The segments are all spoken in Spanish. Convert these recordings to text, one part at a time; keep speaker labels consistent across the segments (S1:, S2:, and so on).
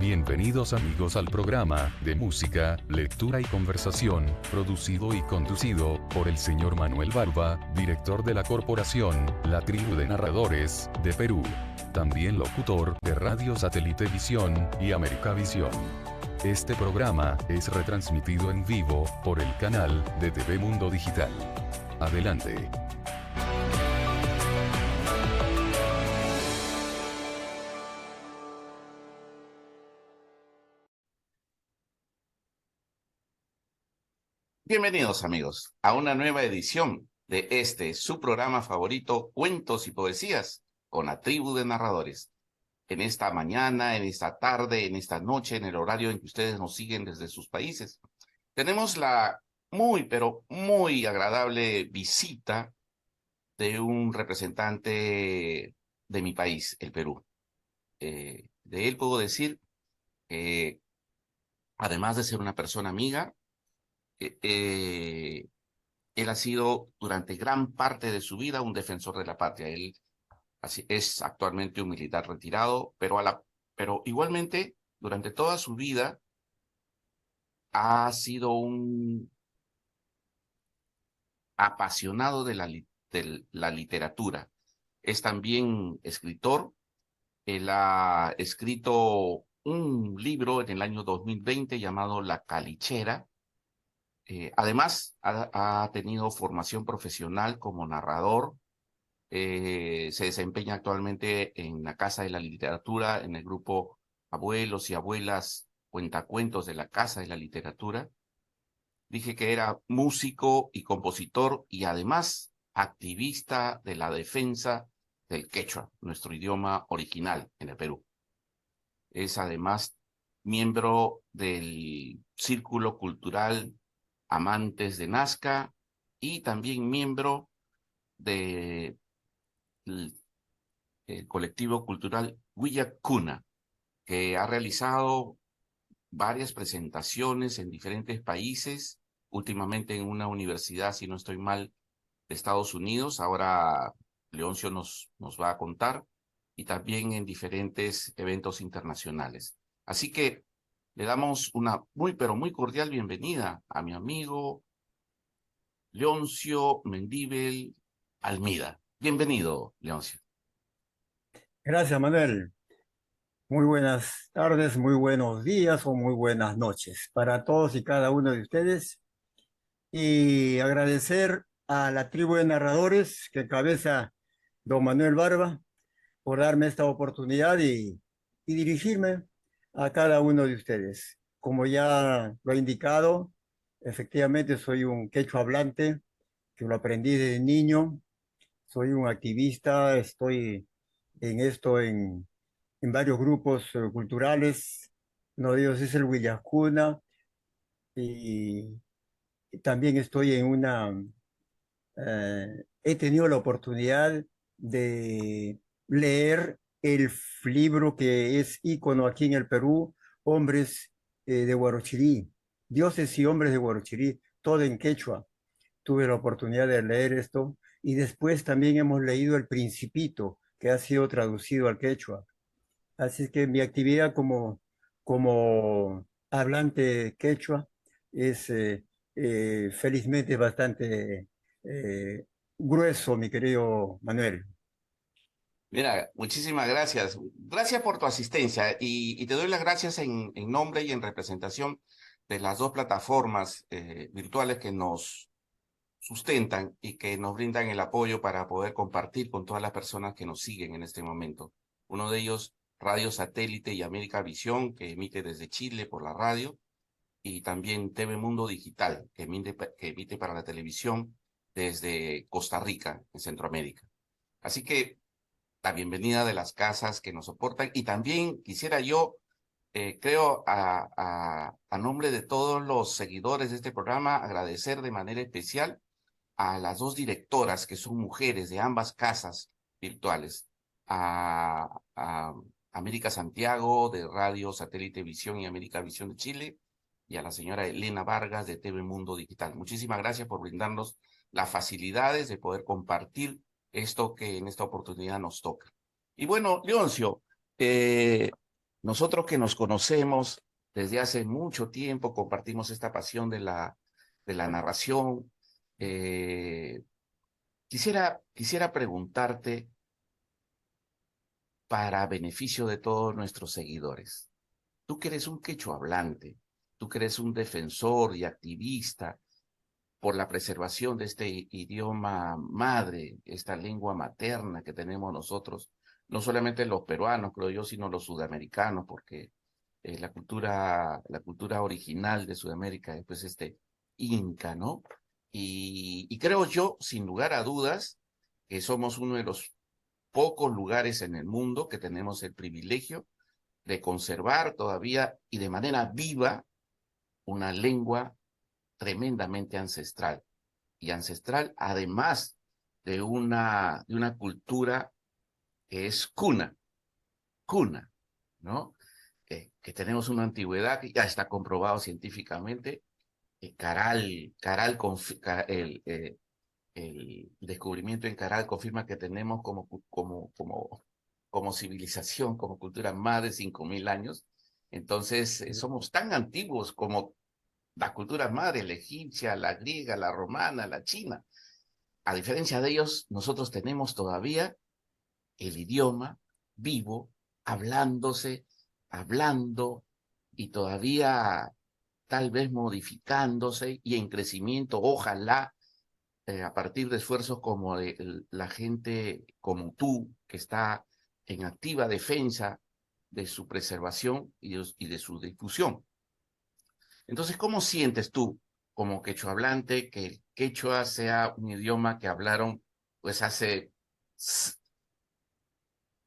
S1: Bienvenidos amigos al programa de música, lectura y conversación, producido y conducido por el señor Manuel Barba, director de la corporación La Tribu de Narradores de Perú. También locutor de Radio Satélite Visión y América Visión. Este programa es retransmitido en vivo por el canal de TV Mundo Digital. Adelante.
S2: Bienvenidos amigos a una nueva edición de su programa favorito, Cuentos y Poesías, con la Tribu de Narradores. En esta mañana, en esta tarde, en esta noche, en el horario en que ustedes nos siguen desde sus países, tenemos la pero muy agradable visita de un representante de mi país, el Perú. De él puedo decir que, además de ser una persona amiga, él ha sido durante gran parte de su vida un defensor de la patria. Él es actualmente un militar retirado, pero igualmente durante toda su vida ha sido un apasionado de la literatura. Es también escritor. Él ha escrito un libro en el año 2020 llamado La Calichera. Además, ha tenido formación profesional como narrador. Se desempeña actualmente en la Casa de la Literatura, en el grupo Abuelos y Abuelas Cuentacuentos de la Casa de la Literatura. Dije que era músico y compositor y además activista de la defensa del quechua, nuestro idioma original en el Perú. Es además miembro del Círculo Cultural Amantes de Nazca y también miembro del colectivo cultural Huillacuna, que ha realizado varias presentaciones en diferentes países, últimamente en una universidad, si no estoy mal, de Estados Unidos. Ahora Leoncio nos va a contar, y también en diferentes eventos internacionales. Así que le damos una pero muy cordial bienvenida a mi amigo Leoncio Mendívil Almida. Bienvenido, Leoncio.
S3: Gracias, Manuel. Muy buenas tardes, muy buenos días o muy buenas noches para todos y cada uno de ustedes. Y agradecer a la tribu de narradores que encabeza don Manuel Barba por darme esta oportunidad y dirigirme a cada uno de ustedes. Como ya lo ha indicado, efectivamente soy un quechua hablante que lo aprendí desde niño. Soy un activista, estoy en esto en varios grupos culturales. Uno de ellos es el Willacuna y también estoy en he tenido la oportunidad de leer el libro que es ícono aquí en el Perú, Hombres de Huarochirí, Dioses y Hombres de Huarochirí, todo en quechua. Tuve la oportunidad de leer esto y después también hemos leído El Principito, que ha sido traducido al quechua. Así que mi actividad como hablante quechua es felizmente bastante grueso, mi querido Manuel.
S2: Mira, muchísimas gracias. Gracias por tu asistencia y te doy las gracias en nombre y en representación de las dos plataformas virtuales que nos sustentan y que nos brindan el apoyo para poder compartir con todas las personas que nos siguen en este momento. Uno de ellos, Radio Satélite y América Visión, que emite desde Chile por la radio, y también TV Mundo Digital, que emite para la televisión desde Costa Rica, en Centroamérica. Así que la bienvenida de las casas que nos soportan, y también quisiera yo, creo, a nombre de todos los seguidores de este programa, agradecer de manera especial a las dos directoras, que son mujeres de ambas casas virtuales, a América Santiago de Radio Satélite Visión y América Visión de Chile, y a la señora Elena Vargas de TV Mundo Digital. Muchísimas gracias por brindarnos las facilidades de poder compartir esto que en esta oportunidad nos toca. Y bueno, Leoncio, nosotros que nos conocemos desde hace mucho tiempo, compartimos esta pasión de la narración. Quisiera preguntarte, para beneficio de todos nuestros seguidores, tú que eres un quechua hablante, tú que eres un defensor y activista por la preservación de este idioma madre, esta lengua materna que tenemos nosotros, no solamente los peruanos, creo yo, sino los sudamericanos, porque la cultura original de Sudamérica es pues este inca, ¿no? Y creo yo, sin lugar a dudas, que somos uno de los pocos lugares en el mundo que tenemos el privilegio de conservar todavía y de manera viva una lengua tremendamente ancestral. Y ancestral además de una cultura que es cuna, ¿no? Que tenemos una antigüedad que ya está comprobado científicamente. El descubrimiento en Caral confirma que tenemos como civilización, como cultura, más de 5.000 años. Entonces, somos tan antiguos como la cultura madre, la egipcia, la griega, la romana, la china. A diferencia de ellos, nosotros tenemos todavía el idioma vivo, hablando y todavía tal vez modificándose y en crecimiento, ojalá, a partir de esfuerzos como de la gente como tú, que está en activa defensa de su preservación y de su difusión. Entonces, ¿cómo sientes tú, como quechua hablante, que el quechua sea un idioma que hablaron pues hace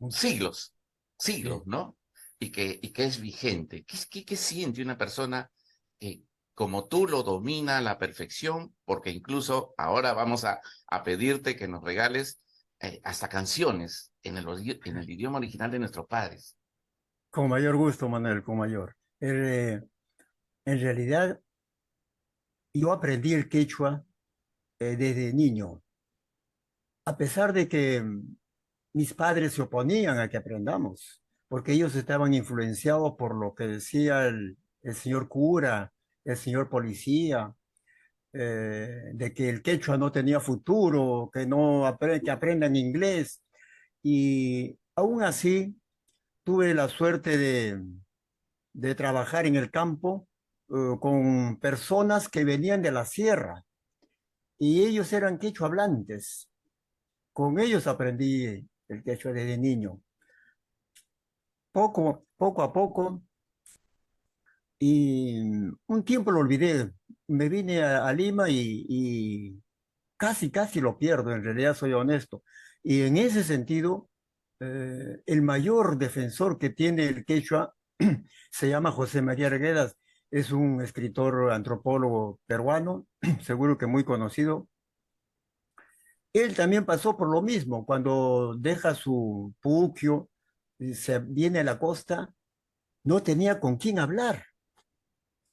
S2: siglos,
S3: Sí.
S2: ¿no? Y que es vigente. ¿Qué siente una persona que como tú lo domina a la perfección? Porque incluso ahora vamos a pedirte que nos regales hasta canciones en el idioma original de nuestros padres.
S3: Con mayor gusto, Manuel, con mayor. En realidad, yo aprendí el quechua desde niño, a pesar de que mis padres se oponían a que aprendamos, porque ellos estaban influenciados por lo que decía el señor cura, el señor policía, de que el quechua no tenía futuro, que aprendan inglés. Y aún así tuve la suerte de trabajar en el campo con personas que venían de la sierra y ellos eran quechua hablantes. Con ellos aprendí el quechua desde niño. Poco a poco, y un tiempo lo olvidé. Me vine a Lima y casi lo pierdo, en realidad soy honesto. Y en ese sentido, el mayor defensor que tiene el quechua se llama José María Arguedas, es un escritor antropólogo peruano, seguro que muy conocido. Él también pasó por lo mismo, cuando deja su puquio y se viene a la costa, no tenía con quién hablar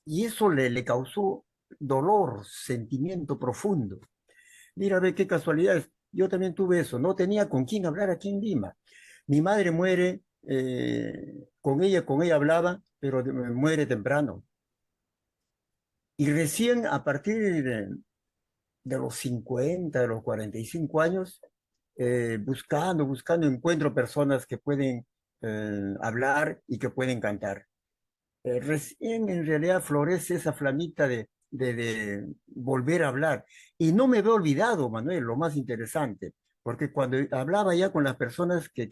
S3: y eso le causó dolor, sentimiento profundo. Mira, ve qué casualidad. Yo también tuve eso. No tenía con quién hablar aquí en Lima. Mi madre muere, con ella hablaba, pero muere temprano. Y recién a partir de los 50, de los 45 años, buscando, encuentro personas que pueden hablar y que pueden cantar. Recién en realidad florece esa flamita de volver a hablar. Y no me veo olvidado, Manuel, lo más interesante, porque cuando hablaba ya con las personas que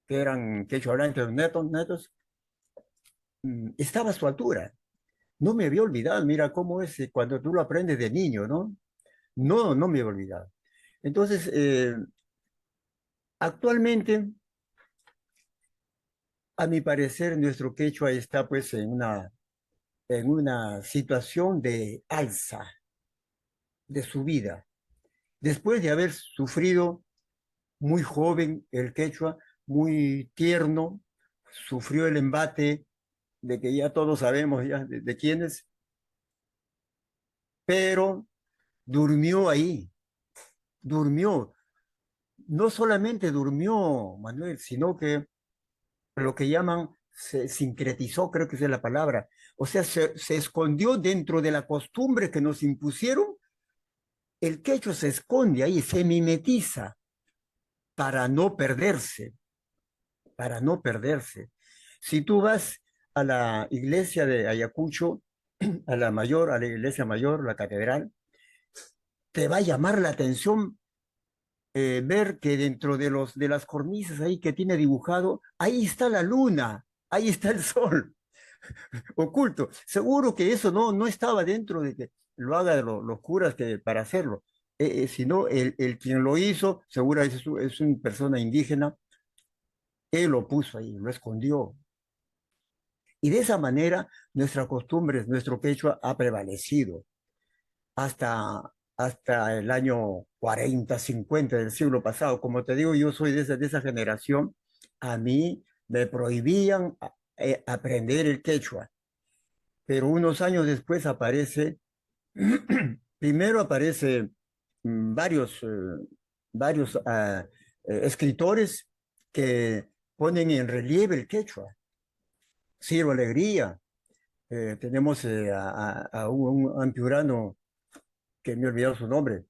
S3: eran quechua hablantes netos, estaba a su altura. No me había olvidado, mira cómo es cuando tú lo aprendes de niño, ¿no? No me había olvidado. Entonces, actualmente, a mi parecer, nuestro quechua está pues en una situación de alza de su vida. Después de haber sufrido muy joven el quechua, muy tierno, sufrió el embate de que ya todos sabemos ya de quién es, pero durmió ahí, durmió. No solamente durmió, Manuel, sino que lo que llaman se sincretizó, creo que esa es la palabra. O sea, se escondió dentro de la costumbre que nos impusieron. El quechua se esconde ahí, se mimetiza para no perderse, para no perderse. Si tú vas a la iglesia de Ayacucho, a la mayor, a la iglesia mayor, la catedral, te va a llamar la atención ver que dentro de de las cornisas ahí que tiene dibujado, ahí está la luna, ahí está el sol oculto. Seguro que eso no estaba dentro de que lo hagan los curas que, para hacerlo, sino el quien lo hizo, seguro es una persona indígena, él lo puso ahí, lo escondió. Y de esa manera nuestra costumbre, nuestro quechua ha prevalecido hasta el año 40, 50 del siglo pasado. Como te digo, yo soy de esa generación. A mí me prohibían aprender el quechua, pero unos años después aparece, primero aparece varios, varios escritores que ponen en relieve el quechua. Ciro Alegría, tenemos a un ampiurano que me he olvidado su nombre,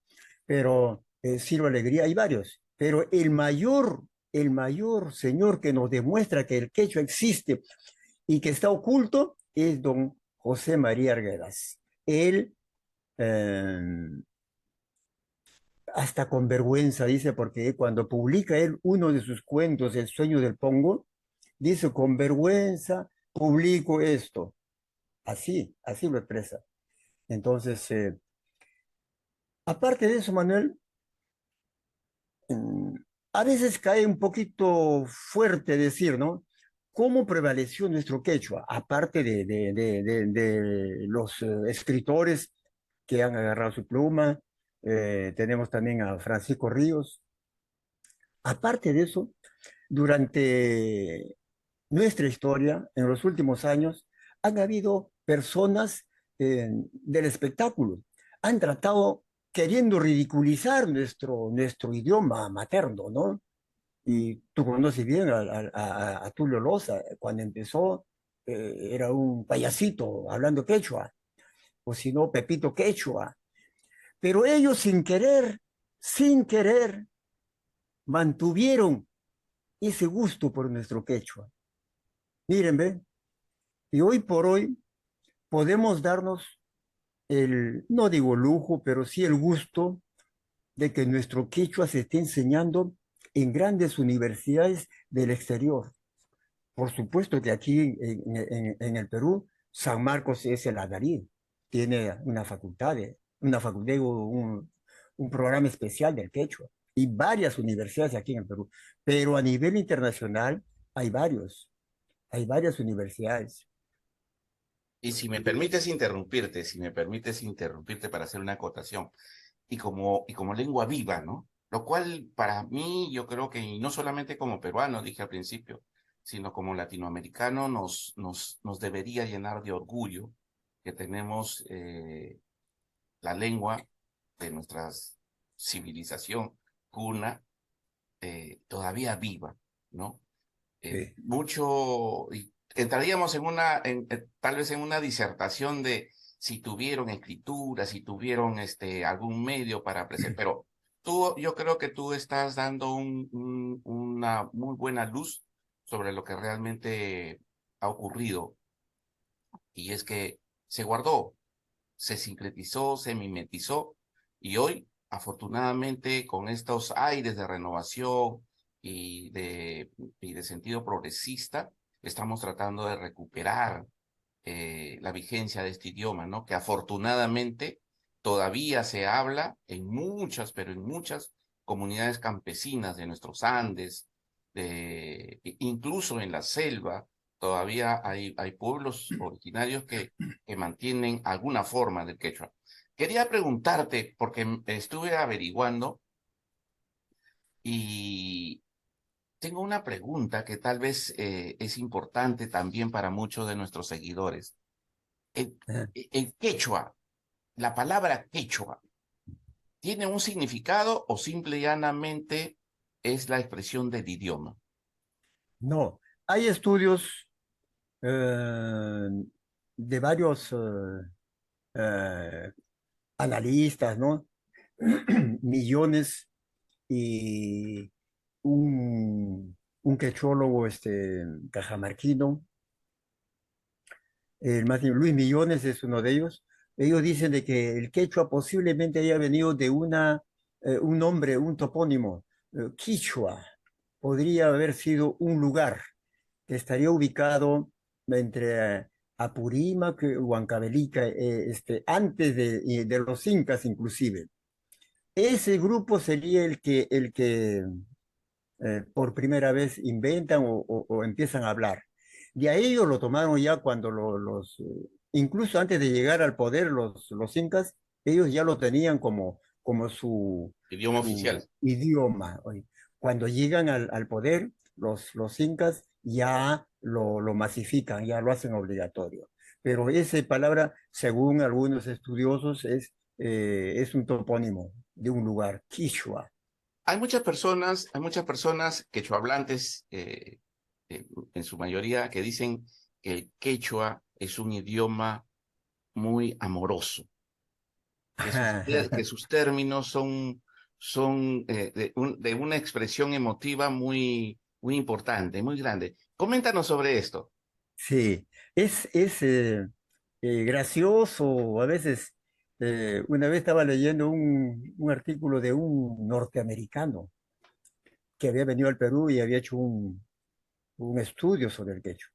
S3: pero Ciro Alegría, hay varios, pero el mayor señor que nos demuestra que el quechua existe y que está oculto es don José María Arguedas. Él, eh, hasta con vergüenza dice, porque cuando publica él uno de sus cuentos, El sueño del Pongo, dice, con vergüenza publico esto. Así lo expresa. Entonces, aparte de eso, Manuel, mm, a veces cae un poquito fuerte decir, ¿no? ¿Cómo prevaleció nuestro quechua? Aparte de los escritores que han agarrado su pluma, tenemos también a Francisco Ríos. Aparte de eso, durante nuestra historia, en los últimos años, han habido personas del espectáculo. Han tratado queriendo ridiculizar nuestro idioma materno, ¿no? Y tú conoces bien a Tulio Loza, cuando empezó era un payasito hablando quechua, o si no, Pepito Quechua. Pero ellos sin querer, mantuvieron ese gusto por nuestro quechua. Miren, ve, y hoy por hoy podemos darnos no digo lujo, pero sí el gusto de que nuestro quechua se esté enseñando en grandes universidades del exterior. Por supuesto que aquí en el Perú, San Marcos es el Adarí, tiene un programa especial del quechua y varias universidades aquí en el Perú, pero a nivel internacional hay varias universidades.
S2: Y si me permites interrumpirte para hacer una acotación, y como lengua viva, ¿no? Lo cual para mí, yo creo que, y no solamente como peruano, dije al principio, sino como latinoamericano, nos debería llenar de orgullo que tenemos la lengua de nuestra civilización cuna todavía viva, ¿no?
S3: Sí.
S2: Y entraríamos tal vez en una disertación de si tuvieron escritura, si tuvieron algún medio para presentar, pero yo creo que tú estás dando una muy buena luz sobre lo que realmente ha ocurrido, y es que se guardó, se sincretizó, se mimetizó, y hoy, afortunadamente, con estos aires de renovación y de sentido progresista, estamos tratando de recuperar la vigencia de este idioma, ¿no? Que afortunadamente todavía se habla en muchas, pero en muchas comunidades campesinas de nuestros Andes, incluso en la selva, todavía hay pueblos originarios que mantienen alguna forma del quechua. Quería preguntarte, porque estuve averiguando y tengo una pregunta que tal vez es importante también para muchos de nuestros seguidores. El quechua, la palabra quechua, ¿tiene un significado o simple y llanamente es la expresión del idioma?
S3: No, hay estudios eh, de varios eh, analistas, ¿no? Millones y un quechólogo cajamarquino, Luis Millones es uno de ellos. Ellos dicen de que el quechua posiblemente haya venido de un nombre, un topónimo, Quichua. Podría haber sido un lugar que estaría ubicado entre Apurímac, Huancavelica, antes de los incas inclusive. Ese grupo sería el que por primera vez inventan o empiezan a hablar. De ahí ellos lo tomaron ya cuando incluso antes de llegar al poder los incas, ellos ya lo tenían como
S2: Idioma
S3: su
S2: oficial.
S3: idioma. Oye, cuando llegan al poder, los incas ya lo masifican, ya lo hacen obligatorio. Pero esa palabra, según algunos estudiosos, es un topónimo de un lugar, Quichua.
S2: Hay muchas personas quechohablantes, en su mayoría, que dicen que el quechua es un idioma muy amoroso, que sus términos son de una expresión emotiva muy importante, muy grande. Coméntanos sobre esto.
S3: Sí, es gracioso. A veces, una vez estaba leyendo un artículo de un norteamericano que había venido al Perú y había hecho un estudio sobre el quechua.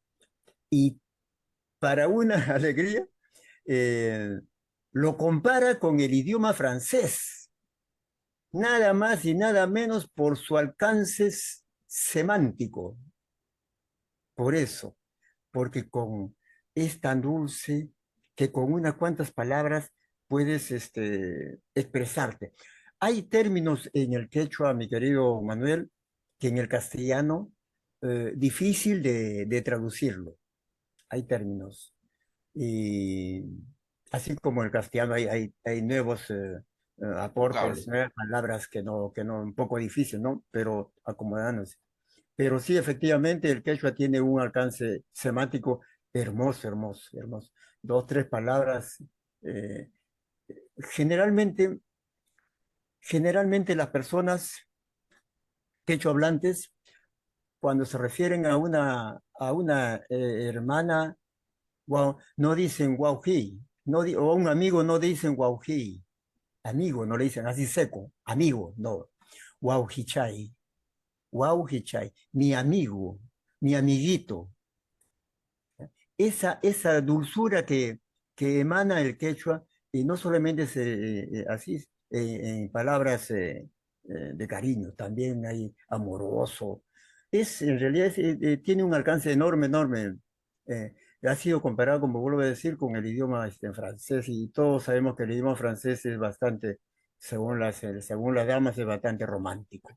S3: Y para una alegría, eh, lo compara con el idioma francés, nada más y nada menos por su alcance semántico. Por eso. Porque es tan dulce que con unas cuantas palabras puedes expresarte. Hay términos en el quechua, mi querido Manuel, que en el castellano difícil de traducirlo. Hay términos. Y así como en el castellano hay nuevos aportes,
S2: Vocable.
S3: nuevas palabras que no, un poco difícil, ¿no? Pero acomodándose. Pero sí, efectivamente, el quechua tiene un alcance semántico hermoso, hermoso, hermoso. Dos, tres palabras. eh, generalmente, generalmente las personas quechohablantes, cuando se refieren a una hermana, no dicen guaují, o a un amigo no dicen guaují, amigo, no le dicen así seco, amigo, no, guaujichai, guaujichai, mi amigo, mi amiguito. Esa dulzura que emana el quechua, y no solamente es así, en palabras de cariño, también hay amoroso. En realidad, tiene un alcance enorme, enorme. Eh, Ha sido comparado, como vuelvo a decir, con el idioma francés, y todos sabemos que el idioma francés es bastante, según las damas, es bastante romántico.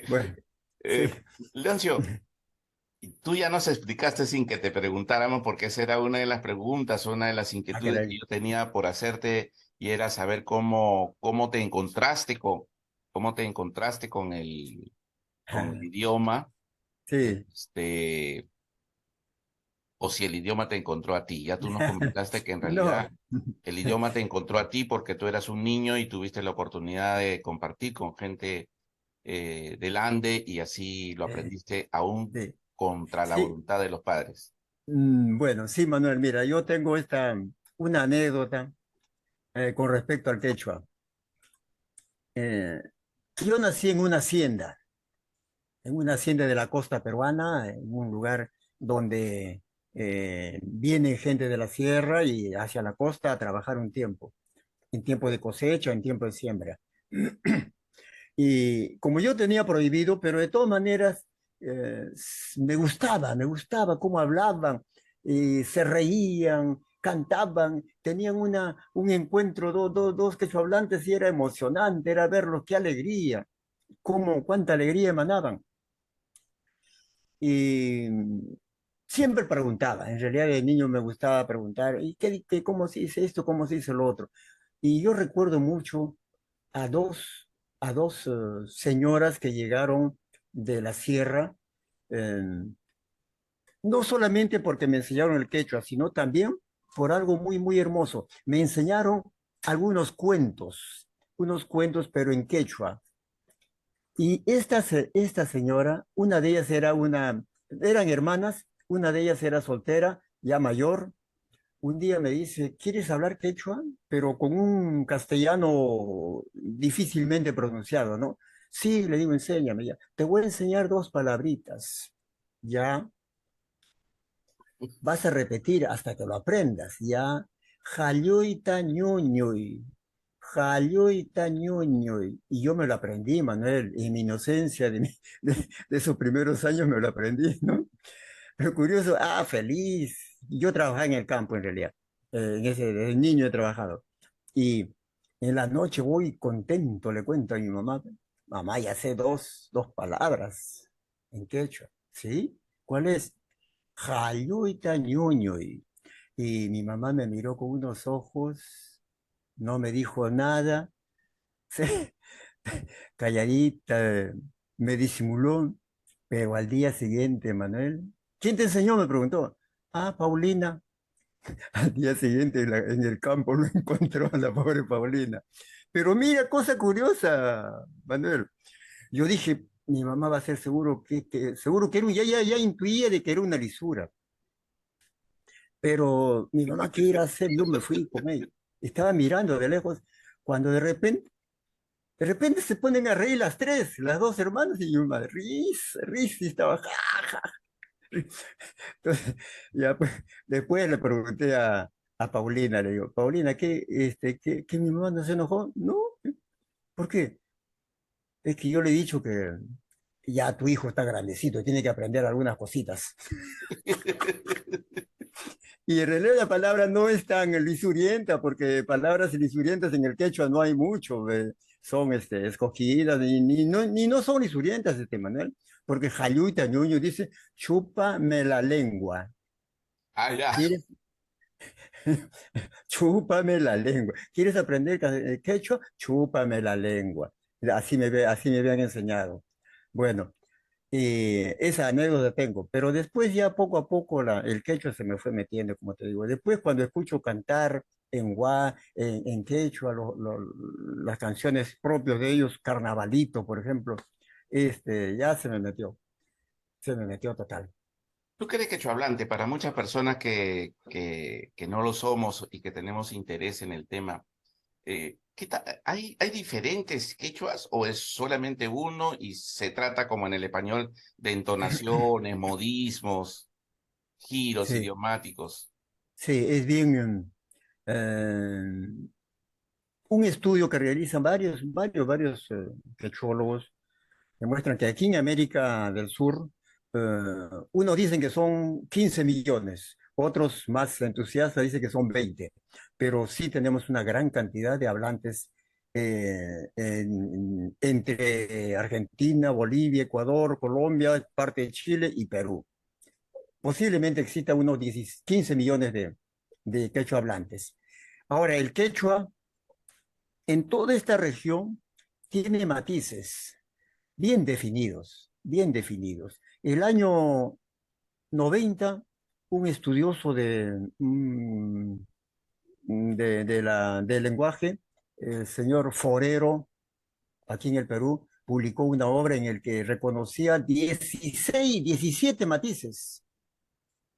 S3: Bueno, sí.
S2: Eh, Leoncio, tú ya nos explicaste sin que te preguntáramos, porque esa era una de las preguntas, una de las
S3: Ah,
S2: inquietudes que
S3: caray.
S2: yo tenía por hacerte, y era saber cómo te encontraste con el idioma,
S3: Sí.
S2: este, o si el idioma te encontró a ti. Ya tú nos comentaste que en
S3: No.
S2: realidad el idioma te encontró a ti porque tú eras un niño y tuviste la oportunidad de compartir con gente del Ande, y así lo
S3: Eh,
S2: aprendiste aún
S3: sí.
S2: contra la
S3: Sí,
S2: voluntad de los padres.
S3: bueno, sí, Manuel, mira, yo tengo una anécdota con respecto al quechua. Eh, yo nací en una hacienda de la costa peruana, en un lugar donde viene gente de la sierra y hacia la costa a trabajar un tiempo, en tiempo de cosecha, en tiempo de siembra. Y como yo tenía prohibido, pero de todas maneras me gustaba cómo hablaban, y se reían, cantaban, tenían un encuentro, dos quechohablantes, y era emocionante, era verlos, qué alegría, cuánta alegría emanaban. Y siempre preguntaba, en realidad de niño me gustaba preguntar, ¿y cómo se dice esto, cómo se dice lo otro? Y yo recuerdo mucho a dos, a dos señoras que llegaron de la sierra, no solamente porque me enseñaron el quechua, sino también por algo muy, muy hermoso. Me enseñaron algunos unos cuentos, pero en quechua. Y esta señora, una de ellas eran hermanas, una de ellas era soltera, ya mayor. Un día me dice, ¿quieres hablar quechua? Pero con un castellano difícilmente pronunciado, ¿no? Sí, le digo, enséñame ya. Te voy a enseñar dos palabritas. Ya vas a repetir hasta que lo aprendas, ¿ya? Jayuita ñuñuy, Jayuita ñuñuy. Y yo me lo aprendí, Manuel, en mi inocencia de esos primeros años me lo aprendí, ¿no? Pero curioso, feliz. Yo trabajaba en el campo en realidad, desde niño he trabajado. Y en la noche voy contento, le cuento a mi mamá, mamá, ya sé dos palabras en quechua, ¿sí? ¿Cuál es? Jayuita ñuñuy. Y mi mamá me miró con unos ojos, no me dijo nada, se- calladita, me disimuló, pero al día siguiente, Manuel, ¿quién te enseñó? Me preguntó. Paulina. Al día siguiente en el campo lo encontró a la pobre Paulina. Pero mira, cosa curiosa, Manuel. Yo dije, mi mamá va a ser seguro que era, ya intuía de que era una lisura. Pero mi mamá, ¿qué ir a hacer? Yo me fui con ella. Estaba mirando de lejos, cuando de repente se ponen a reír las tres, las dos hermanas, y mi mamá, risa, risa, y estaba, ja, ja. Entonces, ya pues, después le pregunté a Paulina, le digo, Paulina, ¿qué mi mamá no se enojó? No, ¿por qué? Es que yo le he dicho que ya tu hijo está grandecito, tiene que aprender algunas cositas. Y en realidad la palabra no es tan lisurienta, porque palabras lisurientas en el quechua no hay mucho, son escogidas, ni no son lisurientas, Manuel, porque Jayuita Ñuño dice, chúpame la lengua.
S2: Ya.
S3: ¿Quieres? Chúpame la lengua. ¿Quieres aprender quechua? Chúpame la lengua. Así me habían enseñado. Bueno, esa anécdota tengo, pero después ya poco a poco el quechua se me fue metiendo, como te digo. Después cuando escucho cantar en quechua, las canciones propias de ellos, Carnavalito, por ejemplo, ya se me metió total.
S2: ¿Tú crees que hablante para muchas personas que no lo somos y que tenemos interés en el tema, ¿hay diferentes quechuas o es solamente uno y se trata como en el español de entonaciones, modismos, giros
S3: Sí,
S2: idiomáticos?
S3: sí, es bien eh, un estudio que realizan varios quechólogos demuestran que aquí en América del Sur, unos dicen que son 15 millones, otros más entusiastas dicen que son 20, pero sí tenemos una gran cantidad de hablantes entre Argentina, Bolivia, Ecuador, Colombia, parte de Chile y Perú. Posiblemente exista unos 10 15 millones de quechua hablantes. Ahora, el quechua en toda esta región tiene matices bien definidos, bien definidos. El año 90, un estudioso del lenguaje, el señor Forero, aquí en el Perú, publicó una obra en la que reconocía 16, 17 matices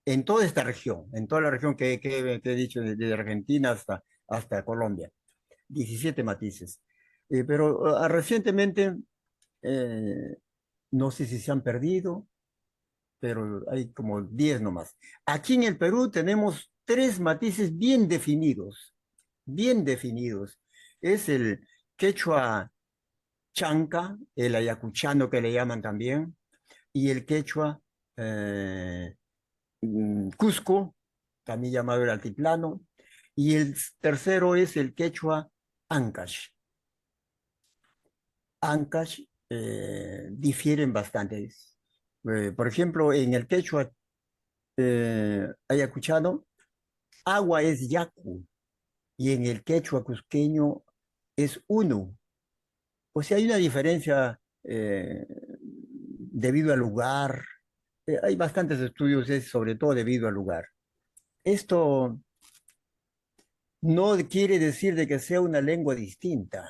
S3: en toda esta región, en toda la región que he dicho, desde Argentina hasta Colombia. 17 matices. Pero recientemente, eh, no sé si se han perdido, pero hay como 10 nomás. Aquí en el Perú tenemos tres matices bien definidos, bien definidos. Es el quechua chanca, el ayacuchano que le llaman también, y el quechua eh, cusco, también llamado el altiplano, y el tercero es el quechua ancash. Ancash difieren bastante. Por ejemplo, en el quechua ayacuchano, agua es yacu y en el quechua cusqueño es unu. O sea, hay una diferencia debido al lugar, hay bastantes estudios, es sobre todo debido al lugar. Esto no quiere decir de que sea una lengua distinta,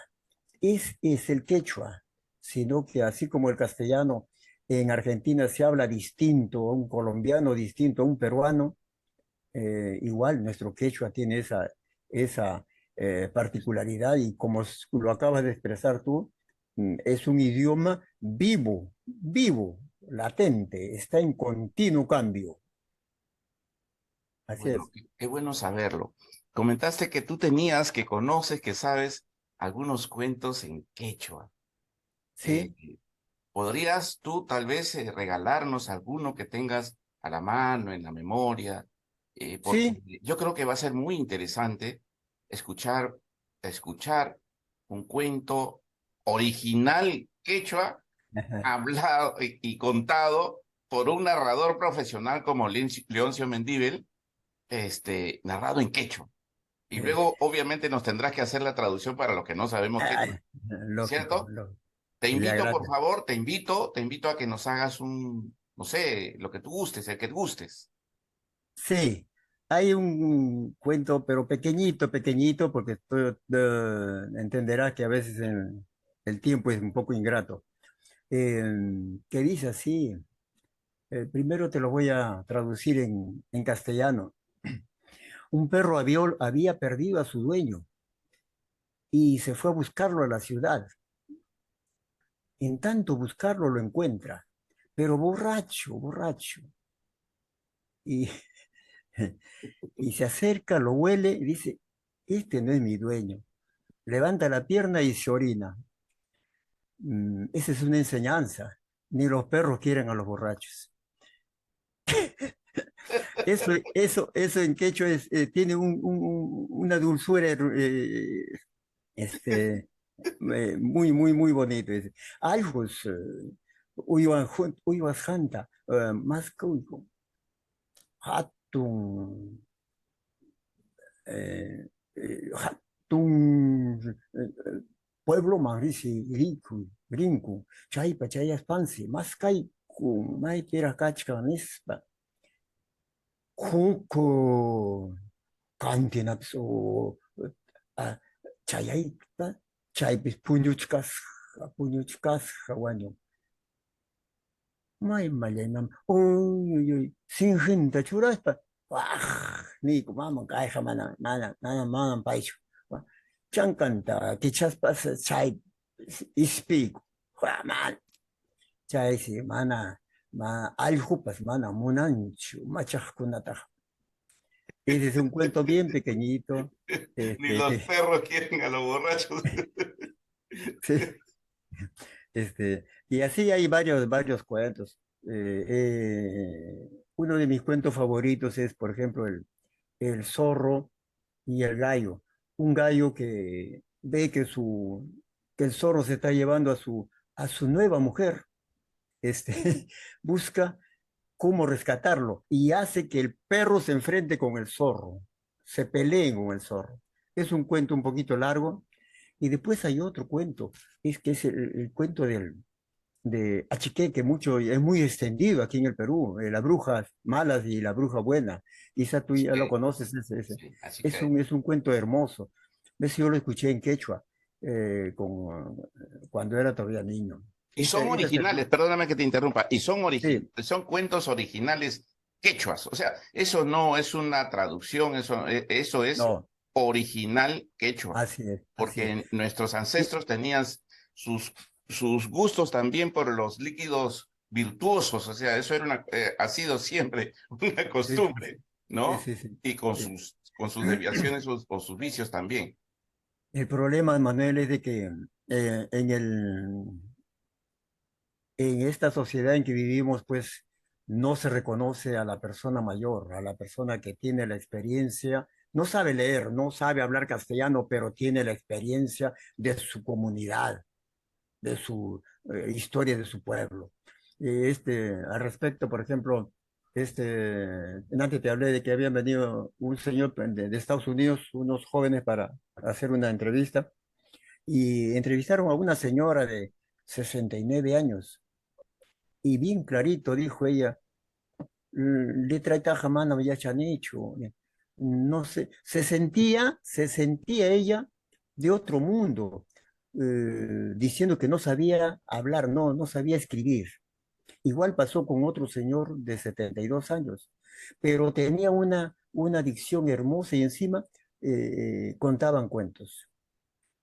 S3: es el quechua, sino que así como el castellano en Argentina se habla distinto a un colombiano, distinto a un peruano, igual nuestro quechua tiene esa particularidad y como lo acabas de expresar tú, es un idioma vivo, vivo, latente, está en continuo cambio. Así
S2: Bueno,
S3: es.
S2: qué bueno saberlo. Comentaste que tú tenías, que conoces, que sabes algunos cuentos en quechua. Eh,
S3: Sí,
S2: ¿Podrías tú tal vez regalarnos alguno que tengas a la mano, en la memoria? Porque
S3: sí.
S2: yo creo que va a ser muy interesante escuchar, escuchar un cuento original quechua, hablado y contado por un narrador profesional como Leoncio Mendívil, narrado en quechua. Y
S3: Eh,
S2: luego, obviamente, nos tendrás que hacer la traducción para los que no sabemos
S3: ay,
S2: quechua,
S3: lógico,
S2: ¿cierto?
S3: lógico.
S2: Te
S3: Le
S2: invito, por
S3: agrada.
S2: favor, te invito a que nos hagas un, no sé, lo que tú gustes, el que gustes.
S3: Sí, hay un cuento, pero pequeñito, pequeñito, porque tú entenderás que a veces el tiempo es un poco ingrato. Eh, que dice así, primero te lo voy a traducir en castellano. Un perro había perdido a su dueño y se fue a buscarlo a la ciudad. En tanto buscarlo lo encuentra, pero borracho, borracho. Y, y se acerca, lo huele y dice, este no es mi dueño. Levanta la pierna y se orina. Esa es una enseñanza. Ni los perros quieren a los borrachos. Eso en quechua tiene una dulzura este, muy, muy, muy bonito. Aljos, uywas janta, más kuiko, hatun, hatun, pueblo manrisi, rinku, chaypa, chayaspansi, más kaiku, maipira kachka nispa. Huku kantinapis o ah, chayayta chaypis puñuchkasqa wañun may mallaymam uy uy uy sinjinta churaspa waj niku mama kayqa mana paychu chankanta kichaspas chay ispiyku man chaysi allqupas mana munanchu machaqkunata. Ese es un cuento bien pequeñito.
S2: Ni los
S3: Este,
S2: perros quieren a los borrachos.
S3: sí, y así hay varios cuentos. Uno de mis cuentos favoritos es, por ejemplo, el zorro y el gallo. Un gallo que ve que el zorro se está llevando a su nueva mujer. Busca cómo rescatarlo y hace que el perro se enfrente con el zorro, se peleen con el zorro. Es un cuento un poquito largo y después hay otro cuento, que es el cuento de Achiqué, que es muy extendido aquí en el Perú, las brujas malas y la bruja buena. Quizá tú
S2: Así
S3: ya lo
S2: que,
S3: conoces, ese.
S2: sí, así
S3: Es
S2: que.
S3: un cuento hermoso. ¿Ves? Yo lo escuché en quechua cuando era todavía niño.
S2: Y son
S3: Esa es
S2: originales, perdóname que te interrumpa, y son,
S3: sí,
S2: son cuentos originales quechuas. O sea, eso no es una traducción, eso es
S3: no,
S2: original quechua,
S3: así es, así es.
S2: porque nuestros
S3: Y,
S2: ancestros tenían sus, sus gustos también por los líquidos virtuosos. O sea, eso era ha sido siempre una
S3: sí, sí,
S2: costumbre,
S3: sí,
S2: ¿no?
S3: sí, sí,
S2: Y
S3: sí.
S2: con sus desviaciones o sus vicios también.
S3: El problema, Manuel, es de que en esta sociedad en que vivimos, pues no se reconoce a la persona mayor, a la persona que tiene la experiencia, no sabe leer, no sabe hablar castellano, pero tiene la experiencia de su comunidad, de su historia, de su pueblo. Al respecto, por ejemplo, antes te hablé de que habían venido un señor de Estados Unidos, unos jóvenes para hacer una entrevista, y entrevistaron a una señora de 69 años, y bien clarito dijo ella, letra jamana chanicho. No sé, se sentía ella de otro mundo, diciendo que no sabía hablar, no sabía escribir. Igual pasó con otro señor de 72 años, pero tenía una dicción hermosa y encima contaban cuentos.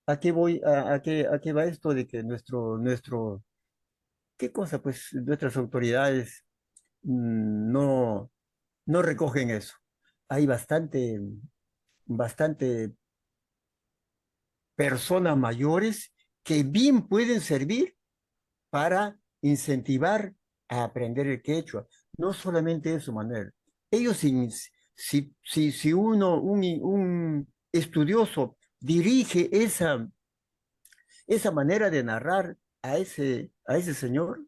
S3: ¿A qué voy? A qué va esto de que qué cosa? Pues nuestras autoridades no, no recogen eso. Hay bastante personas mayores que bien pueden servir para incentivar a aprender el quechua. No solamente eso, Manuel. Ellos, si un estudioso dirige esa manera de narrar a ese señor,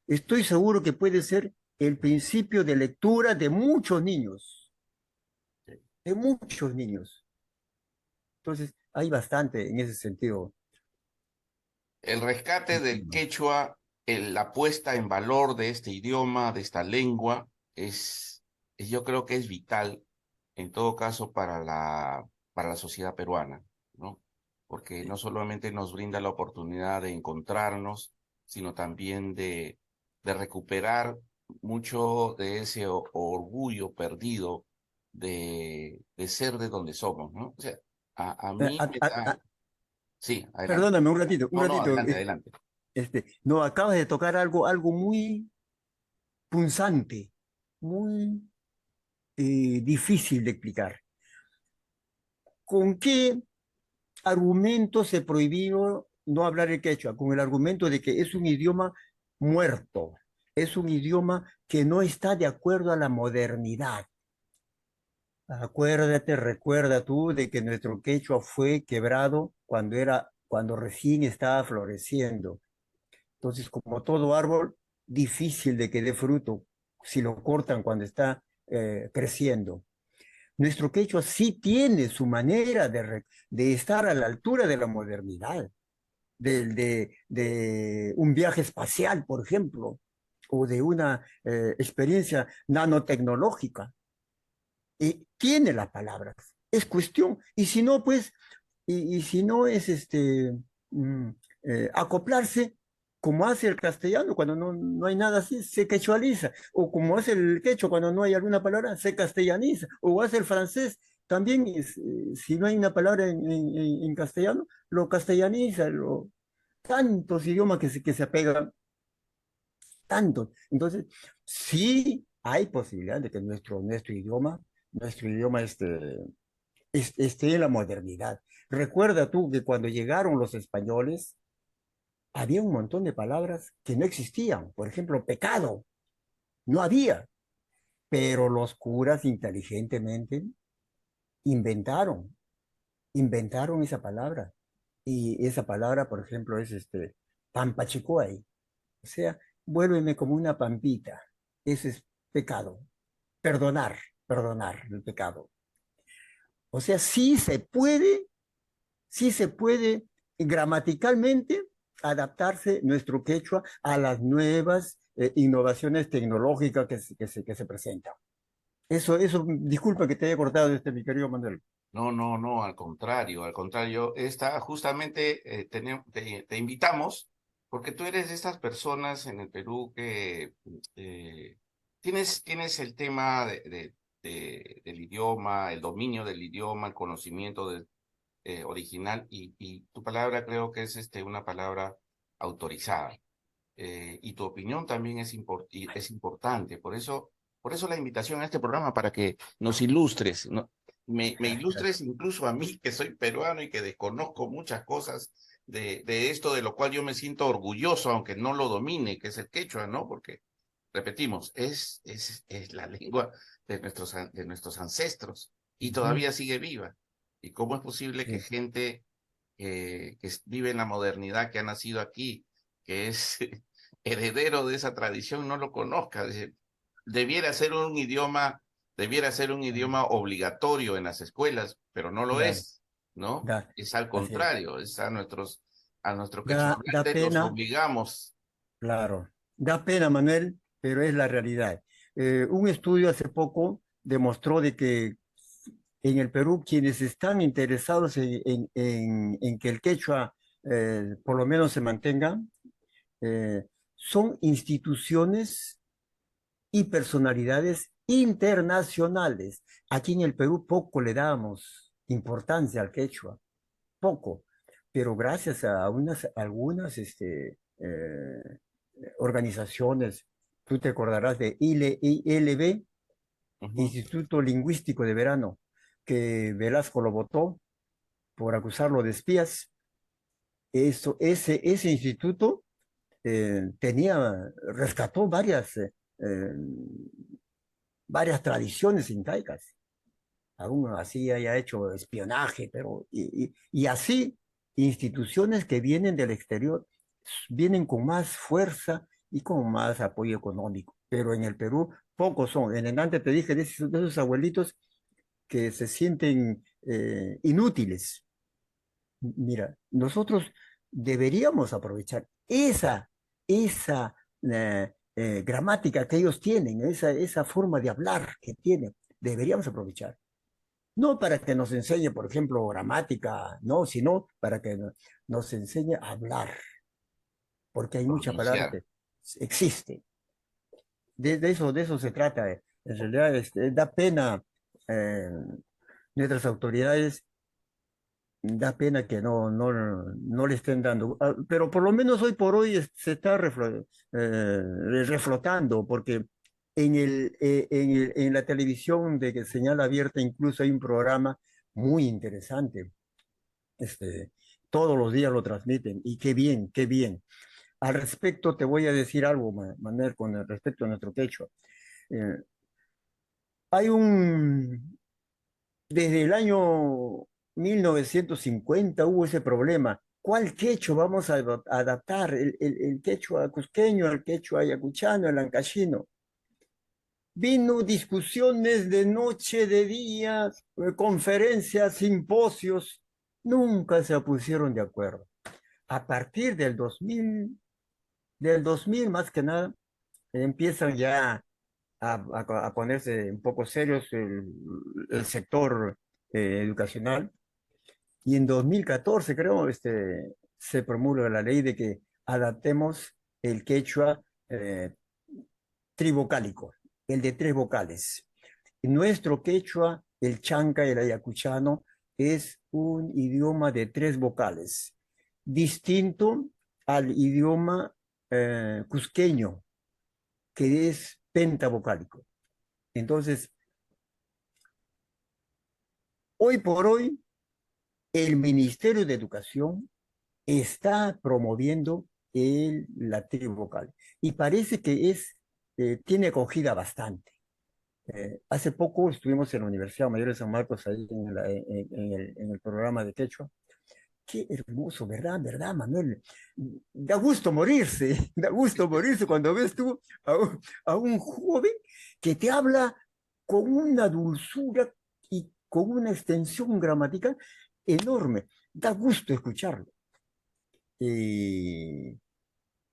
S3: estoy seguro que puede ser el principio de lectura de muchos niños. Entonces, hay bastante en ese sentido.
S2: El rescate del quechua, la puesta en valor de este idioma, de esta lengua, yo creo que es vital, en todo caso, para la sociedad peruana, ¿no? Porque no solamente nos brinda la oportunidad de encontrarnos, sino también de recuperar mucho de ese orgullo perdido de ser de donde somos, ¿no? O sea, a
S3: Eh,
S2: mí
S3: a-
S2: me
S3: a-
S2: da...
S3: a-
S2: Sí, adelante.
S3: Perdóname un ratito, un
S2: No, no,
S3: ratito.
S2: adelante, adelante.
S3: No, acabas de tocar algo muy punzante, muy difícil de explicar. ¿Con qué argumento se prohibió no hablar el quechua? Con el argumento de que es un idioma muerto, es un idioma que no está de acuerdo a la modernidad. Acuérdate, recuerda tú de que nuestro quechua fue quebrado cuando recién estaba floreciendo. Entonces, como todo árbol, difícil de que dé fruto si lo cortan cuando está creciendo. Nuestro quechua sí tiene su manera de estar a la altura de la modernidad, de un viaje espacial, por ejemplo, o de una experiencia nanotecnológica. Y tiene las palabras. Es cuestión, y si no, pues, y si no es mm, acoplarse como hace el castellano cuando no hay nada así, se quechualiza, o como hace el quechua cuando no hay alguna palabra, se castellaniza, o hace el francés, también si no hay una palabra en castellano, lo castellaniza, tantos idiomas que se apegan, tantos. Entonces, sí hay posibilidad de que nuestro idioma esté en la modernidad. Recuerda tú que cuando llegaron los españoles, había un montón de palabras que no existían. Por ejemplo, pecado, no había. Pero los curas inteligentemente inventaron, inventaron esa palabra. Y esa palabra, por ejemplo, es pampachicoay. O sea, vuélveme como una pampita. Ese es pecado. Perdonar, perdonar el pecado. O sea, sí se puede gramaticalmente adaptarse nuestro quechua a las nuevas innovaciones tecnológicas que se presentan. Eso, disculpa que te haya cortado, mi querido Manuel.
S2: No, no, no, al contrario, al contrario. Justamente te invitamos porque tú eres de estas personas en el Perú que tienes el tema del idioma, el dominio del idioma, el conocimiento original y tu palabra creo que es una palabra autorizada. Y tu opinión también es importante. Por eso la invitación a este programa para que nos ilustres, ¿no? Me ilustres incluso a mí, que soy peruano y que desconozco muchas cosas de esto, de lo cual yo me siento orgulloso, aunque no lo domine, que es el quechua, ¿no? Porque, repetimos, es la lengua de nuestros ancestros y
S3: Ujú.
S2: todavía sigue viva. ¿Y cómo es posible que
S3: Sí,
S2: gente vive en la modernidad, que ha nacido aquí, que es heredero de esa tradición, no lo conozca? Debiera ser un idioma, debiera ser un idioma obligatorio en las escuelas, pero no lo
S3: claro,
S2: es, ¿no?
S3: da,
S2: Es al
S3: así es.
S2: contrario, es a nuestro
S3: Da
S2: quechohablante los
S3: pena,
S2: obligamos.
S3: claro, da pena, Manuel, pero es la realidad. Un estudio hace poco demostró de que en el Perú quienes están interesados en que el quechua por lo menos se mantenga, son instituciones y personalidades internacionales. Aquí en el Perú poco le damos importancia al quechua, poco, pero gracias a algunas organizaciones, tú te acordarás de ILB,
S2: Ujú.
S3: Instituto Lingüístico de Verano, que Velasco lo votó por acusarlo de espías. Ese instituto rescató eh, varias tradiciones incaicas. Aún así haya hecho espionaje, pero y así instituciones que vienen del exterior vienen con más fuerza y con más apoyo económico. Pero en el Perú pocos son. En el antes te dije de esos abuelitos que se sienten inútiles. Mira, nosotros deberíamos aprovechar esa gramática que ellos tienen, esa forma de hablar que tienen, deberíamos aprovechar. No para que nos enseñe, por ejemplo, gramática, no, sino para que nos enseñe a hablar, porque hay mucha palabra
S2: Pronunciar.
S3: que existe. De eso se trata. En realidad, da pena eh, nuestras autoridades. Da pena que no le estén dando, pero por lo menos hoy por hoy se está reflotando, porque en la televisión de que señal abierta incluso hay un programa muy interesante. Este, todos los días lo transmiten y qué bien, qué bien. Al respecto te voy a decir algo, Manuel, con respecto a nuestro quechua. Eh, hay un, Desde el año 1950 hubo ese problema. ¿Cuál quechua vamos a adaptar? El quechua cusqueño, el quechua ayacuchano, el ancashino. Vino discusiones de noche, de día, conferencias, simposios. Nunca se pusieron de acuerdo. A partir del 2000 más que nada, empiezan ya a ponerse un poco serios el sector educacional. Y en 2014, creo, se promulga la ley de que adaptemos el quechua trivocálico, el de tres vocales. Nuestro quechua, el chanca y el ayacuchano, es un idioma de tres vocales, distinto al idioma cusqueño, que es pentavocálico. Entonces, hoy por hoy, el Ministerio de Educación está promoviendo la tribu vocal y parece que tiene acogida bastante. Hace poco estuvimos en la Universidad Mayor de San Marcos, ahí en el programa de Quechua. Qué hermoso, ¿verdad? ¿Verdad, Manuel? Da gusto morirse, da gusto morirse cuando ves tú a un joven que te habla con una dulzura y con una extensión gramatical enorme. Da gusto escucharlo. Y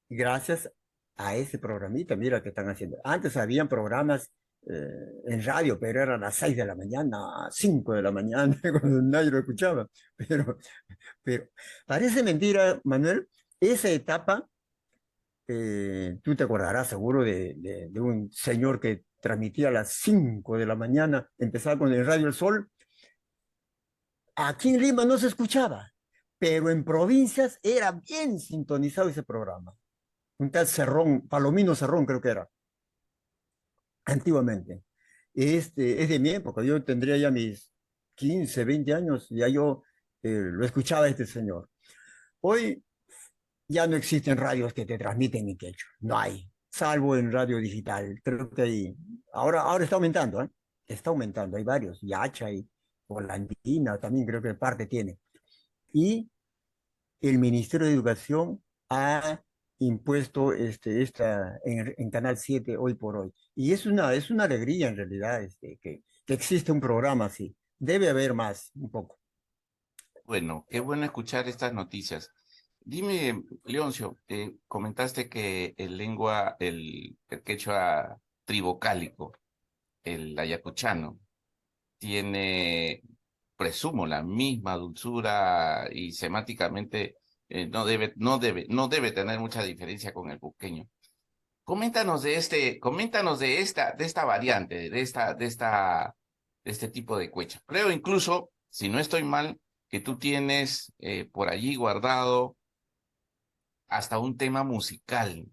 S3: gracias a ese programita, mira que están haciendo. Antes habían programas en radio, pero eran a las 6 de la mañana, a 5 de la mañana, cuando nadie lo escuchaba. Pero, pero parece mentira, Manuel, esa etapa, tú te acordarás seguro de un señor que transmitía a las 5 de la mañana, empezaba con el Radio El Sol. Aquí en Lima no se escuchaba, pero en provincias era bien sintonizado ese programa. Un tal Cerrón, Palomino Cerrón creo que era, antiguamente. Es de mi época, yo tendría ya mis 15 20 años, ya yo lo escuchaba a este señor. Hoy ya no existen radios que te transmiten en quechua, no hay, salvo en radio digital. Creo que ahora está aumentando, ¿eh? Está aumentando, hay varios, Yacha y Volandina también creo que parte tiene. Y el Ministerio de Educación ha impuesto en Canal 7 hoy por hoy. Y es una alegría en realidad que existe un programa así. Debe haber más, un poco.
S2: Bueno, qué bueno escuchar estas noticias. Dime, Leoncio, comentaste que el quechua trivocálico, el ayacuchano, tiene, presumo, la misma dulzura y semáticamente no debe tener mucha diferencia con el cusqueño. Coméntanos de esta variante, de este tipo de cuecha. Creo incluso, si no estoy mal, que tú tienes por allí guardado hasta un tema musical.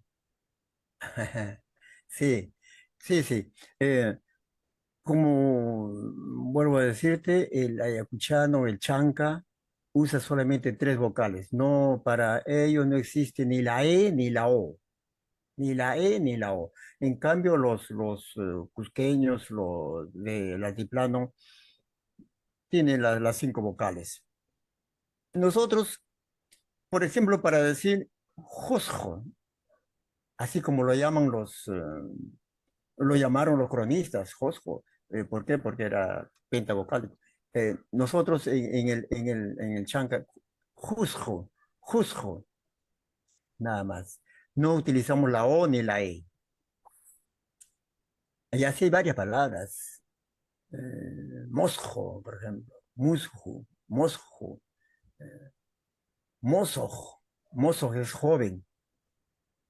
S3: Sí, sí, sí. Como vuelvo a decirte, el ayacuchano, el chanca, usa solamente tres vocales. No, para ellos no existe ni la E ni la O, ni la E ni la O. En cambio, los cusqueños, los del altiplano, tienen las cinco vocales. Nosotros, por ejemplo, para decir josjo, así como lo llaman lo llamaron los cronistas, josjo. ¿Por qué? Porque era pentavocálico. Nosotros en el chanca, juzgo, juzgo, nada más. No utilizamos la O ni la E. Y así hay varias palabras. Mosjo, por ejemplo. Musjo, mosjo, mozoj. Mozoj es joven.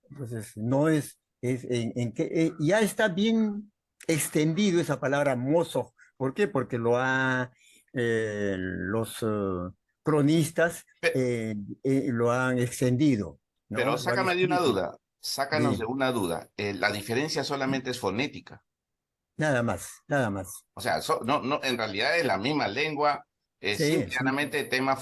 S3: Entonces, no en que ya está bien extendido esa palabra mozo. ¿Por qué? Porque los cronistas
S2: Pe-
S3: lo han extendido,
S2: Pero
S3: ¿no? Lo han
S2: sácame de una
S3: escrito.
S2: duda, sácanos de
S3: Bien,
S2: una duda. La diferencia solamente es fonética.
S3: nada más, nada más.
S2: O sea, en realidad es la misma lengua, es
S3: Sí,
S2: simplemente tema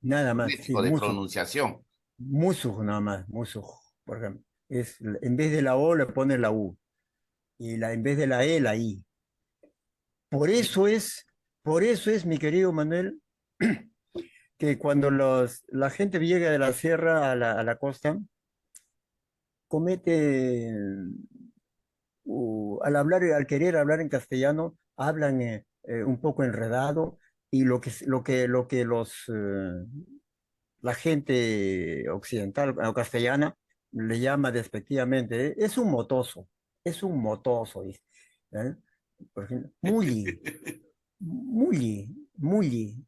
S3: nada más, sí,
S2: fonético de pronunciación.
S3: musuj nada más, musuj, por ejemplo. En vez de la O le ponen la U y en vez de la E, la I. Por eso es, por eso es, mi querido Manuel, que cuando la gente llega de la sierra a a la costa, comete, al querer hablar en castellano, hablan un poco enredado y lo que la gente occidental o castellana le llama despectivamente, es un motoso, dice, ¿eh? Por ejemplo, mulli,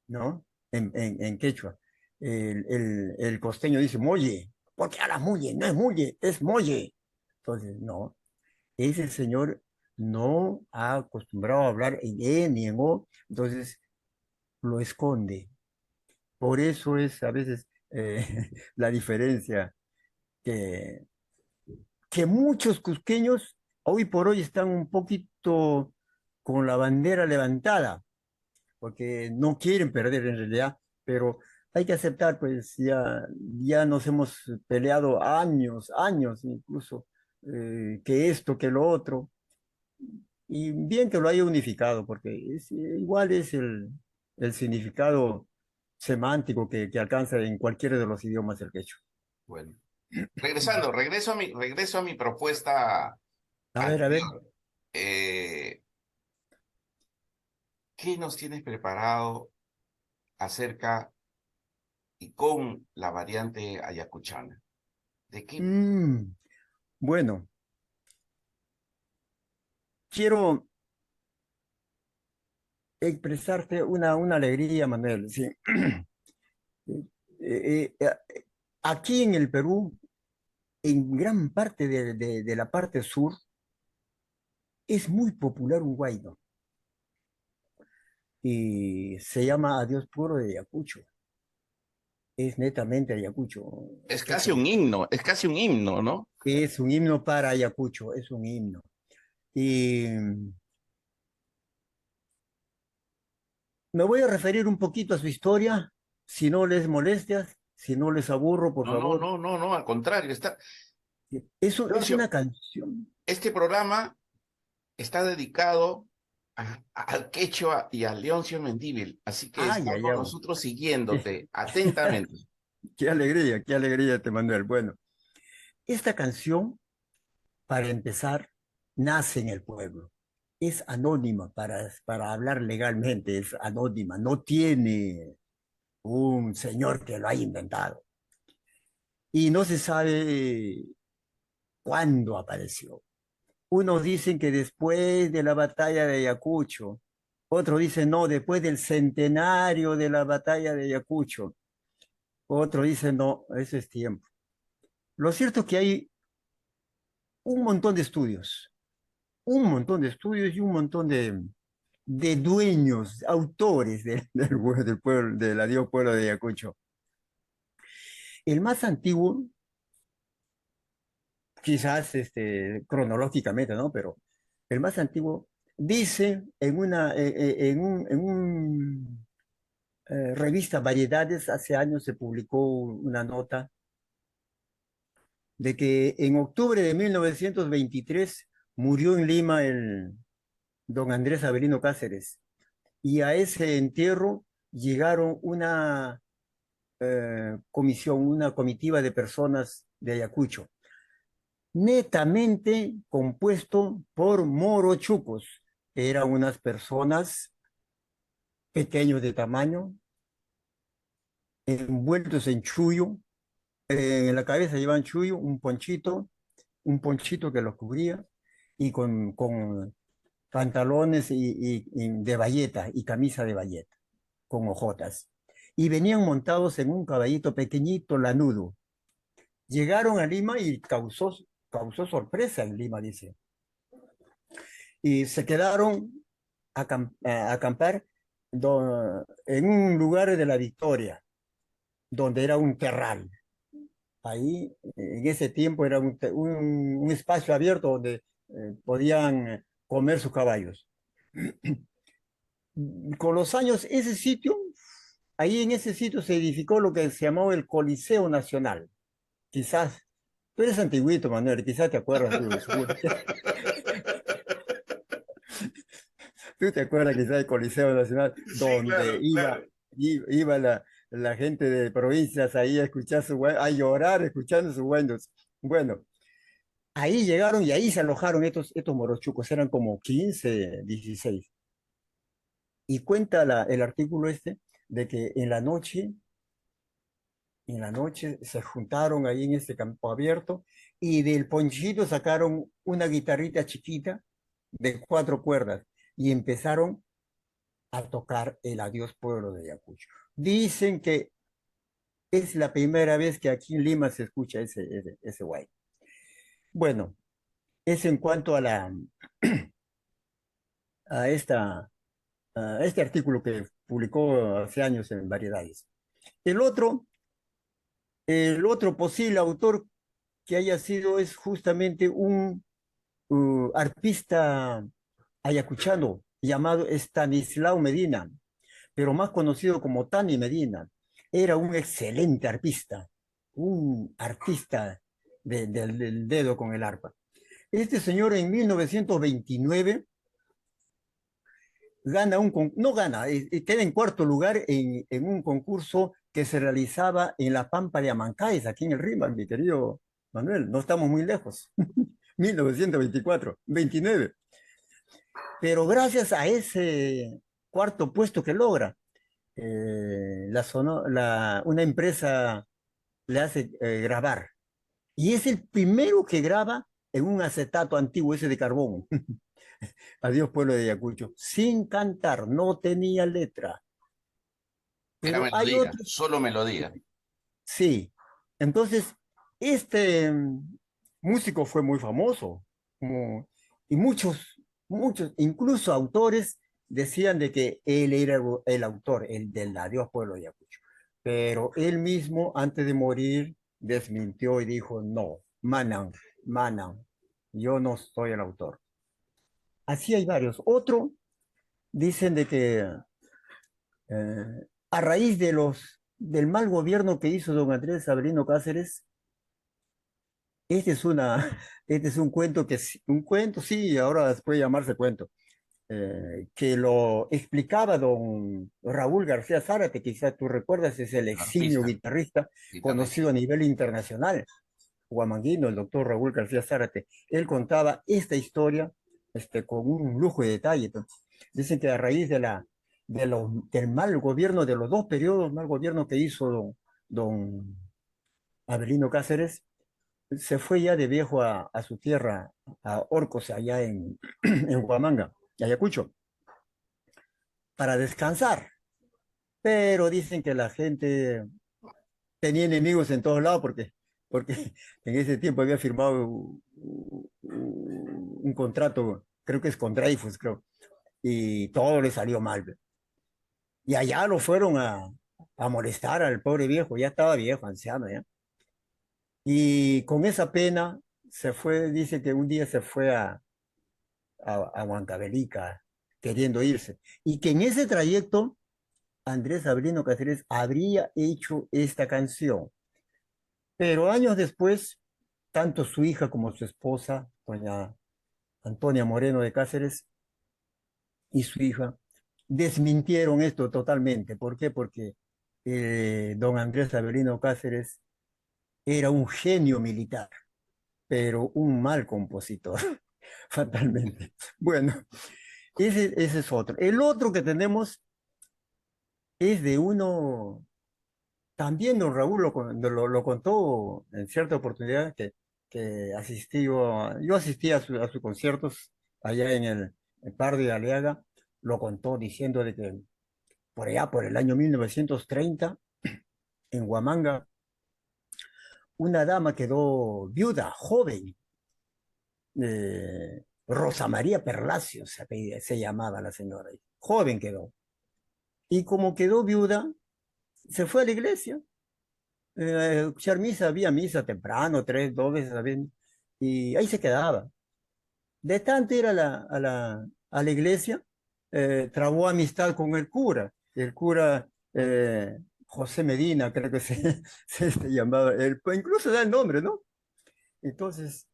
S3: ¿no? En quechua. El costeño dice molle. ¿Por qué hablas mulle? No es mulle, es molle. Entonces, no, ese señor no ha acostumbrado a hablar en E ni en O, entonces lo esconde. Por eso es a veces la diferencia que, que muchos cusqueños hoy por hoy están un poquito con la bandera levantada porque no quieren perder en realidad, pero hay que aceptar, pues ya nos hemos peleado años incluso, que esto, que lo otro, y bien que lo haya unificado, porque igual es el significado semántico que alcanza en cualquiera de los idiomas del quechua.
S2: Bueno, regreso a mi propuesta
S3: A ver,
S2: anterior. Eh, ¿Qué nos tienes preparado acerca y con la variante ayacuchana? ¿De qué?
S3: mm, bueno, quiero expresarte una alegría, Manuel, sí. Aquí en el Perú, en gran parte de la parte sur, es muy popular un guayno y se llama Adiós Puro de Ayacucho. Es netamente Ayacucho,
S2: Es casi
S3: quechua.
S2: un himno, es casi un himno, ¿no?
S3: Es un himno para Ayacucho, es un himno. Y me voy a referir un poquito a su historia, si no les molestias, si no les aburro, por
S2: No, no,
S3: favor.
S2: no, no, no, al contrario,
S3: Es
S2: Leoncio,
S3: una canción.
S2: este programa está dedicado al quechua y a Leoncio Mendívil, así que
S3: Ay, ay,
S2: estamos
S3: ay.
S2: nosotros siguiéndote atentamente.
S3: Qué alegría, te Manuel. Bueno, esta canción, para empezar, nace en el pueblo. Es anónima para hablar legalmente, es anónima, no tiene un señor que lo haya inventado. Y no se sabe cuándo apareció. Unos dicen que después de la batalla de Ayacucho, otros dicen no, después del centenario de la batalla de Ayacucho, otros dicen no, eso es tiempo. Lo cierto es que hay un montón de estudios, un montón de estudios y un montón de dueños, autores del pueblo, del adiós pueblo de Ayacucho. El más antiguo, quizás cronológicamente, ¿no? Pero el más antiguo dice en revista Variedades, hace años se publicó una nota de que en octubre de 1923 murió en Lima el don Andrés Avelino Cáceres, y a ese entierro llegaron una comisión, una comitiva de personas de Ayacucho, netamente compuesto por morochucos. Eran unas personas pequeños de tamaño, envueltos en chullo, en la cabeza llevaban chullo, un ponchito que los cubría, y con pantalones y de bayeta y camisa de bayeta, con hojotas. Y venían montados en un caballito pequeñito, lanudo. Llegaron a Lima y causó sorpresa en Lima, dice. Y se quedaron a acampar en un lugar de la Victoria, donde era un terral. Ahí, en ese tiempo, era un espacio abierto donde podían comer sus caballos. Con los años, ese sitio, ahí en ese sitio se edificó lo que se llamó el Coliseo Nacional. Quizás, tú eres antiguito, Manuel, quizás te acuerdas, seguro. ¿Tú te acuerdas quizás del Coliseo Nacional,
S2: Sí,
S3: donde
S2: claro, claro.
S3: iba la gente de provincias ahí a escuchar a llorar escuchando sus buenos? Bueno, ahí llegaron y ahí se alojaron estos morochucos, eran como 15, 16. Y cuenta el artículo de que en la noche se juntaron ahí en ese campo abierto y del ponchito sacaron una guitarrita chiquita de 4 cuerdas y empezaron a tocar el Adiós Pueblo de Ayacucho. Dicen que es la primera vez que aquí en Lima se escucha ese guay. Bueno, eso en cuanto a, esta, a este artículo que publicó hace años en Variedades. El otro, el otro posible autor que haya sido es justamente un arpista ayacuchano llamado Estanislao Medina, pero más conocido como Tani Medina. Era un excelente arpista, un artista del dedo con el arpa. Este señor en 1929 no gana, queda en cuarto lugar en un concurso que se realizaba en la Pampa de Amancáes, aquí en el Rímac, mi querido Manuel, no estamos muy lejos. 1924, 29. Pero gracias a ese cuarto puesto que logra, una empresa le hace grabar. Y es el primero que graba en un acetato antiguo, ese de carbón. Adiós, pueblo de Ayacucho. Sin cantar, no tenía letra.
S2: Era
S3: Pero hay
S2: melodía,
S3: otros,
S2: solo melodía.
S3: sí. Entonces, este músico fue muy famoso. Y muchos, incluso autores, decían de que él era el autor, el del Adiós, pueblo de Ayacucho. Pero él mismo, antes de morir, desmintió y dijo, no, Manan, yo no soy el autor. Así hay varios. Otro, dicen de que a raíz del mal gobierno que hizo don Andrés Avelino Cáceres, este es, una, este es un cuento un cuento, sí, ahora puede llamarse cuento, que lo explicaba don Raúl García Zárate, quizás tú recuerdas, es el eximio
S2: Arpista,
S3: guitarrista
S2: guitarrista.
S3: conocido a nivel internacional, guamanguino, el doctor Raúl García Zárate. Él contaba esta historia con un lujo de detalle. Pues. Dicen que a raíz del mal gobierno, de los dos periodos mal gobierno que hizo don Avelino Cáceres, se fue ya de viejo a su tierra, a Orcos, allá en Huamanga, Ayacucho, para descansar. Pero dicen que la gente tenía enemigos en todos lados porque en ese tiempo había firmado un contrato, creo que es con Dreyfus, creo, y todo le salió mal. Y allá lo fueron a molestar al pobre viejo, ya estaba viejo, anciano ya. Y con esa pena se fue, dice que un día se fue a Huancavelica queriendo irse. Y que en ese trayecto Andrés Avelino Cáceres habría hecho esta canción. Pero años después, tanto su hija como su esposa, doña Antonia Moreno de Cáceres, y su hija, desmintieron esto totalmente. ¿Por qué? Porque don Andrés Avelino Cáceres era un genio militar, pero un mal compositor, fatalmente. Bueno, ese es otro. El otro que tenemos es de uno, también don Raúl lo contó en cierta oportunidad que asistió, yo asistí a sus conciertos allá en el Par de Aleaga, lo contó diciendo de que por allá, por el año 1930, en Huamanga, una dama quedó viuda, joven, Rosa María Perlacio se llamaba la señora, joven quedó. Y como quedó viuda, se fue a la iglesia, escuchar misa, había misa temprano, 3, 2 veces, y ahí se quedaba. De tanto ir a la iglesia, trabó amistad con el cura José Medina, creo que se llamaba, incluso da el nombre, ¿no? Entonces,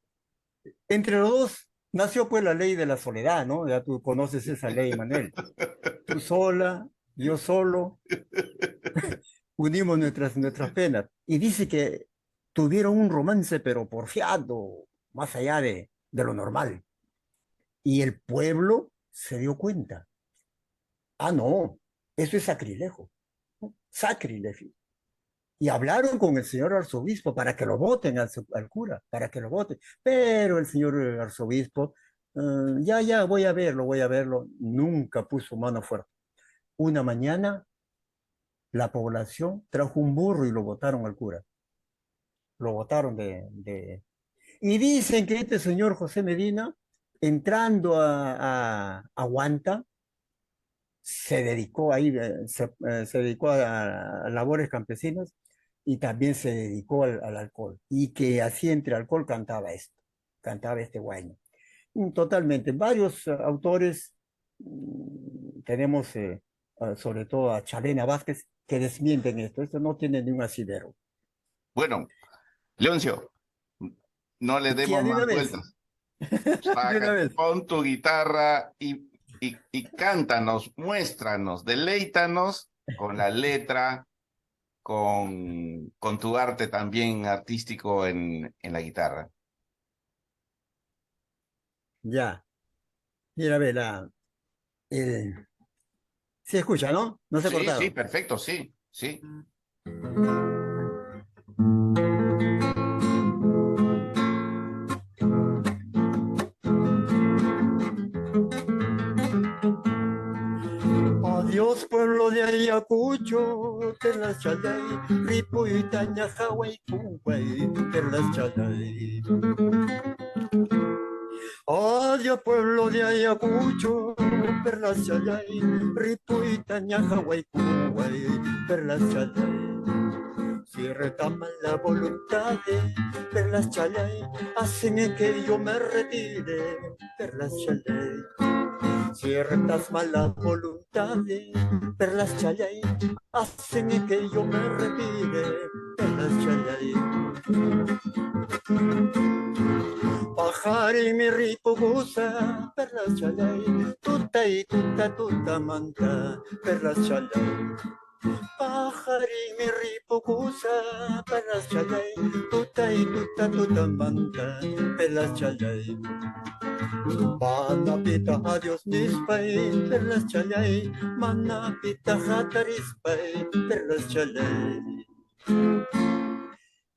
S3: entre los dos nació pues la ley de la soledad, ¿no? Ya tú conoces esa ley, Manuel. Tú sola, yo solo, unimos nuestras penas. Y dice que tuvieron un romance, pero porfiado, más allá de lo normal. Y el pueblo se dio cuenta. Ah, no, eso es sacrilegio, ¿no? Sacrilegio. Y hablaron con el señor arzobispo para que lo voten al cura, para que lo voten. Pero el señor arzobispo, ya, voy a verlo, nunca puso mano fuerte. Una mañana, la población trajo un burro y lo votaron al cura. Lo votaron Y dicen que este señor José Medina, entrando a Huanta, se dedicó ahí, se dedicó a labores campesinas y también se dedicó al alcohol. Y que así entre alcohol cantaba este guayno. Totalmente. Varios autores, tenemos sobre todo a Chalena Vázquez, que desmienten esto. Esto no tiene ni un asidero.
S2: Bueno, Leoncio, no le
S3: Ya
S2: demos
S3: de una
S2: más
S3: vez,
S2: vueltas.
S3: de una vez.
S2: Pon tu guitarra y cántanos, muéstranos, deleítanos con la letra, con tu arte también artístico en la guitarra.
S3: Ya. Mira, ve, se escucha, ¿no? No se ha
S2: Sí, sí,
S3: cortado.
S2: perfecto, sí, sí.
S3: Adiós, pueblo de Ayacucho, perlas chalay, Ripuy, Taña, Hawái, Cumbay, perlas chalay. Adiós, pueblo de Ayacucho, perlas chalay, Ripuy, Taña, Hawái, Cumbay, perlas chalay. Si retaman la voluntad, perlas chalay, hacen que yo me retire, perlas chalay. Ciertas malas voluntades, perlas chalay, hacen que yo me retire, perlas chalay. Pajar y mi rico goza, perlas chalay, tuta y tuta manta, perlas chalay. Pajar y mi rico goza, perlas chalay, tuta y tuta manta, perlas chalay. Manapita adiós nispay, perlas chalay, manapita hatarispay, perlas chalay.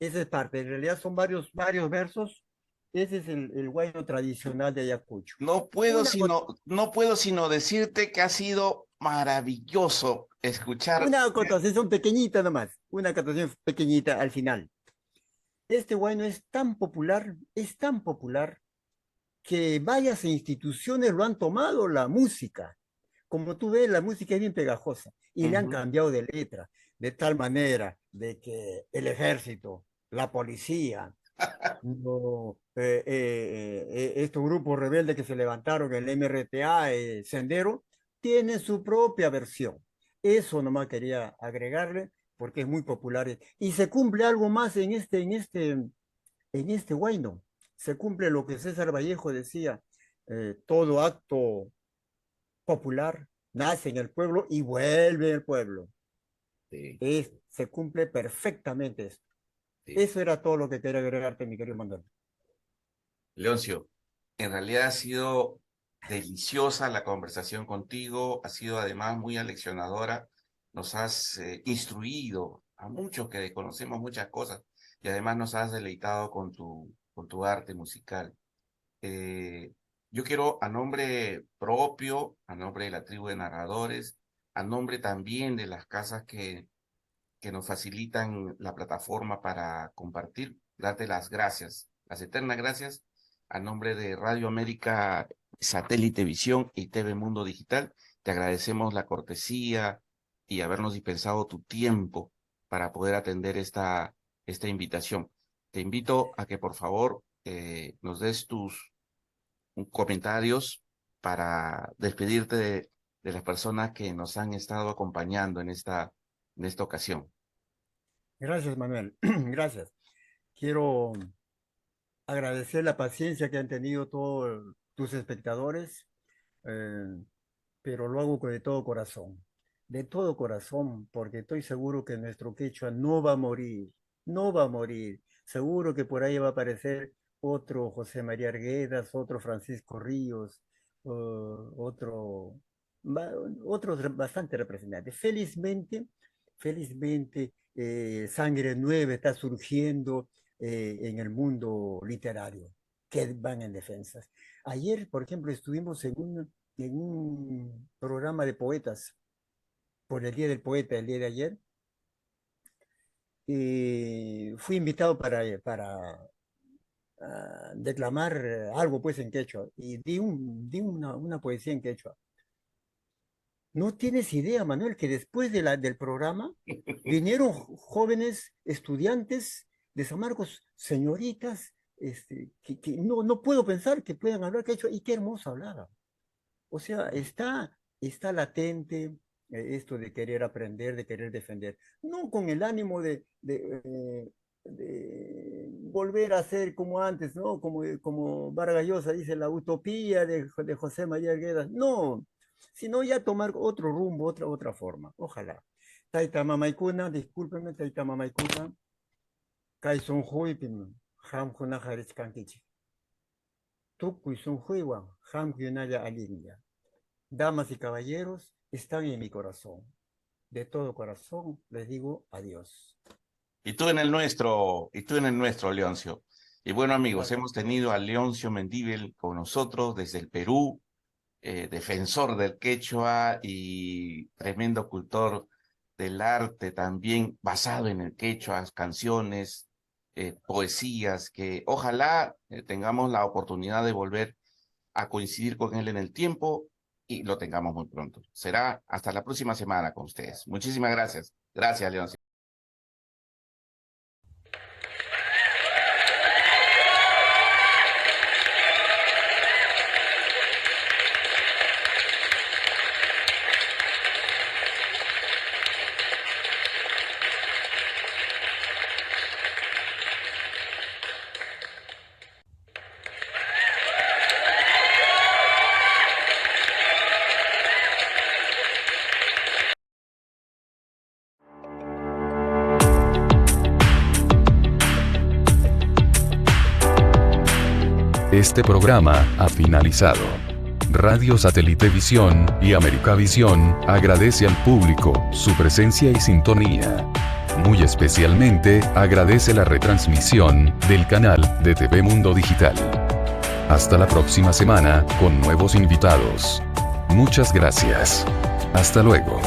S3: Esa es parte, en realidad son varios versos. Ese es el huayno tradicional de Ayacucho.
S2: No puedo sino decirte que ha sido maravilloso escuchar.
S3: Una acotación pequeñita nomás, una acotación pequeñita al final. Este huayno es tan popular, que varias instituciones lo han tomado la música. Como tú ves, la música es bien pegajosa y le han cambiado de letra, de tal manera de que el ejército, la policía, estos grupos rebeldes que se levantaron, el MRTA, Sendero, tienen su propia versión. Eso nomás quería agregarle porque es muy popular. Y se cumple algo más en este huayno. Se cumple lo que César Vallejo decía, todo acto popular nace en el pueblo y vuelve al pueblo.
S2: Sí,
S3: Se cumple perfectamente esto.
S2: sí.
S3: Eso era todo lo que quería agregarte, mi querido Manuel.
S2: Leoncio, en realidad ha sido deliciosa la conversación contigo, ha sido además muy aleccionadora, nos has instruido a muchos que desconocemos muchas cosas y además nos has deleitado con tu arte musical. Yo quiero, a nombre propio, a nombre de la tribu de narradores, a nombre también de las casas que nos facilitan la plataforma para compartir, darte las gracias, las eternas gracias, a nombre de Radio América Satélite Visión y TV Mundo Digital. Te agradecemos la cortesía y habernos dispensado tu tiempo para poder atender esta invitación. Te invito a que por favor nos des tus comentarios para despedirte de las personas que nos han estado acompañando en esta ocasión.
S3: Gracias, Manuel. Gracias. Quiero agradecer la paciencia que han tenido todos tus espectadores, pero lo hago de todo corazón, porque estoy seguro que nuestro quechua no va a morir, no va a morir. Seguro que por ahí va a aparecer otro José María Arguedas, otro Francisco Ríos, otros bastante representantes. Felizmente, sangre nueva está surgiendo en el mundo literario, que van en defensas. Ayer, por ejemplo, estuvimos en un programa de poetas por el Día del Poeta, el día de ayer, y fui invitado para declamar algo pues en quechua, y di una poesía en quechua. No tienes idea, Manuel, que después del programa vinieron jóvenes estudiantes de San Marcos, señoritas, que no puedo pensar que puedan hablar quechua, y qué hermoso hablaba. O sea, está latente esto de querer aprender, de querer defender, no con el ánimo de volver a ser como antes, ¿no? Como Vargas Llosa dice, la utopía de José María Arguedas, no, sino ya tomar otro rumbo, otra forma, ojalá. Taita Mamaikuna, discúlpenme, Taita Mamaikuna, Kaison Huipin, Ham Hunajaris Kankichi. Tukuy Sun Huiwan, Ham Yunaya Alindia. Damas y caballeros, están en mi corazón. De todo corazón les digo adiós.
S2: Y tú en el nuestro, Leoncio. Y bueno, amigos, hemos tenido a Leoncio Mendívil con nosotros desde el Perú, defensor del quechua y tremendo cultor del arte también basado en el quechua, canciones, poesías, que ojalá tengamos la oportunidad de volver a coincidir con él en el tiempo y lo tengamos muy pronto. Será hasta la próxima semana con ustedes. Muchísimas gracias. Gracias, Leoncio.
S1: Este programa ha finalizado. Radio Satélite Visión y América Visión agradece al público su presencia y sintonía. muy especialmente, agradece la retransmisión del canal de TV Mundo Digital. Hasta la próxima semana, con nuevos invitados. Muchas gracias. Hasta luego.